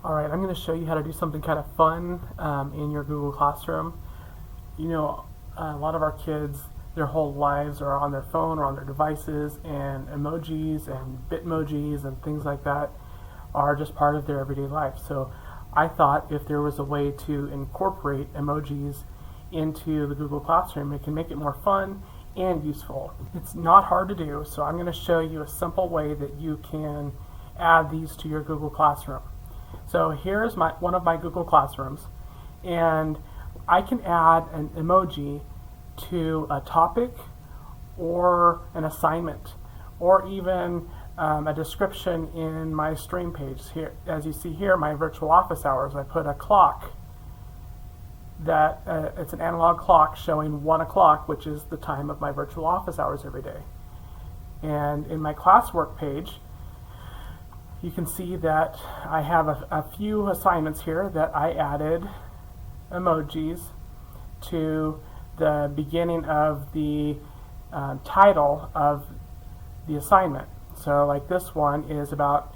Alright, I'm going to show you how to do something kind of fun in your Google Classroom. You know, a lot of our kids, their whole lives are on their phone or on their devices, and emojis and bitmojis and things like that are just part of their everyday life. So I thought if there was a way to incorporate emojis into the Google Classroom, it can make it more fun and useful. It's not hard to do, so I'm going to show you a simple way that you can add these to your Google Classroom. So here's one of my Google Classrooms, and I can add an emoji to a topic or an assignment or even a description in my stream page. Here, as you see here, my virtual office hours, I put a clock that it's an analog clock showing 1 o'clock, which is the time of my virtual office hours every day. And in my classwork page, you can see that I have a few assignments here that I added emojis to the beginning of the title of the assignment. So like this one is about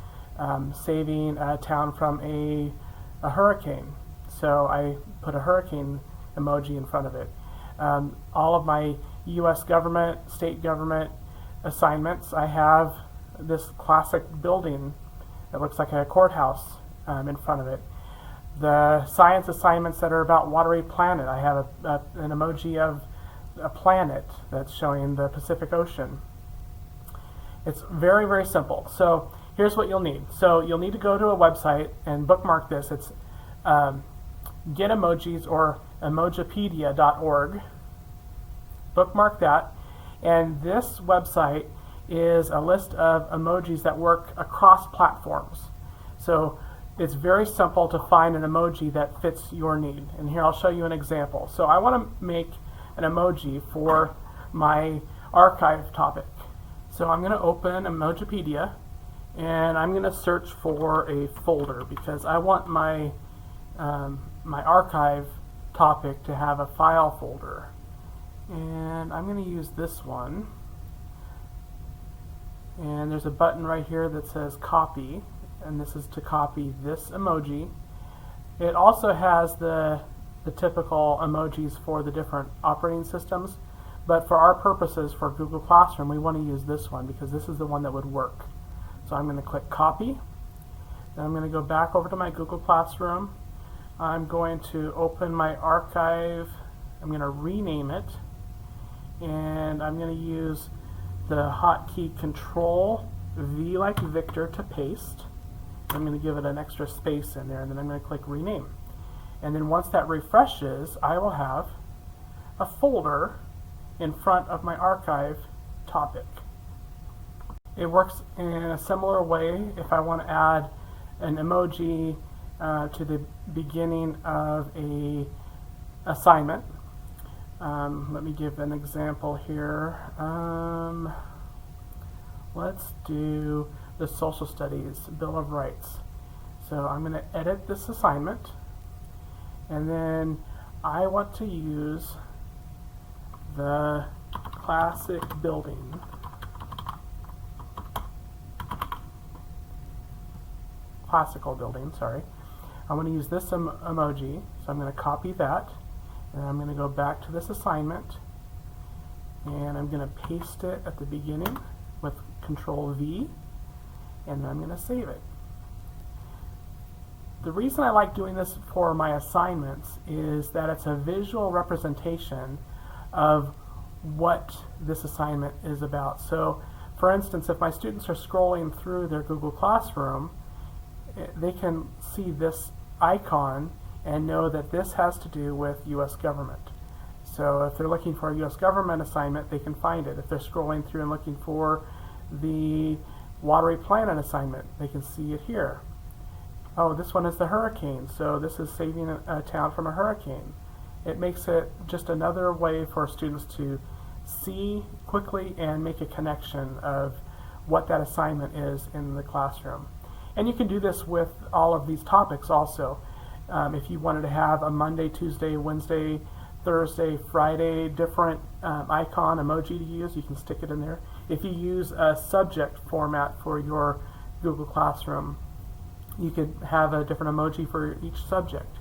saving a town from a hurricane. So I put a hurricane emoji in front of it. All of my U.S. government, state government assignments, I have this classic building that looks like a courthouse in front of it. The science assignments that are about Watery Planet, I have an emoji of a planet that's showing the Pacific Ocean. It's very, very simple. So here's what you'll need. So you'll need to go to a website and bookmark this. It's Get Emojis or emojipedia.org. Bookmark that. And this website is a list of emojis that work across platforms. So it's very simple to find an emoji that fits your need. And here I'll show you an example. So I want to make an emoji for my archive topic. So I'm going to open Emojipedia and I'm going to search for a folder because I want my my archive topic to have a file folder. And I'm going to use this one. And there's a button right here that says copy, and this is to copy this emoji. It also has the typical emojis for the different operating systems, but for our purposes for Google Classroom we want to use this one because this is the one that would work. So I'm going to click copy. Then I'm going to go back over to my Google Classroom. I'm going to open my archive. I'm going to rename it, and I'm going to use the hotkey Control V like Victor to paste. I'm going to give it an extra space in there, and then I'm going to click rename. And then once that refreshes, I will have a folder in front of my archive topic. It works in a similar way if I want to add an emoji to the beginning of a assignment. Let me give an example here. Let's do the Social Studies Bill of Rights. So I'm going to edit this assignment, and then I want to use the classical building. Sorry. I'm going to use this emoji, so I'm going to copy that. And I'm going to go back to this assignment, and I'm going to paste it at the beginning with Control V, and I'm going to save it. The reason I like doing this for my assignments is that it's a visual representation of what this assignment is about. So, for instance, if my students are scrolling through their Google Classroom, they can see this icon and know that this has to do with U.S. government. So if they're looking for a U.S. government assignment, they can find it. If they're scrolling through and looking for the Watery Planet assignment, they can see it here. Oh, this one is the hurricane, so this is saving a town from a hurricane. It makes it just another way for students to see quickly and make a connection of what that assignment is in the classroom. And you can do this with all of these topics also. If you wanted to have a Monday, Tuesday, Wednesday, Thursday, Friday, different icon emoji to use, you can stick it in there. If you use a subject format for your Google Classroom, You could have a different emoji for each subject.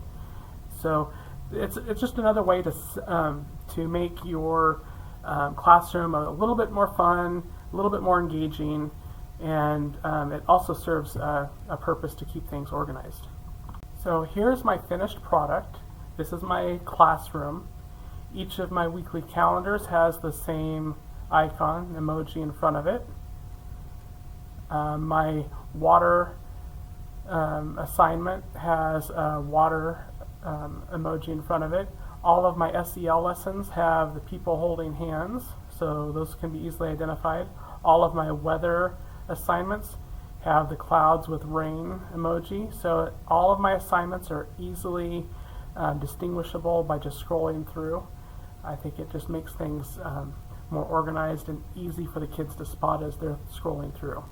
So it's just another way to make your classroom a little bit more fun, a little bit more engaging, and it also serves a purpose to keep things organized. So here's my finished product. This is my classroom. Each of my weekly calendars has the same icon, emoji in front of it. My water assignment has a water emoji in front of it. All of my SEL lessons have the people holding hands, so those can be easily identified. All of my weather assignments have the clouds with rain emoji, so all of my assignments are easily distinguishable by just scrolling through. I think it just makes things more organized and easy for the kids to spot as they're scrolling through.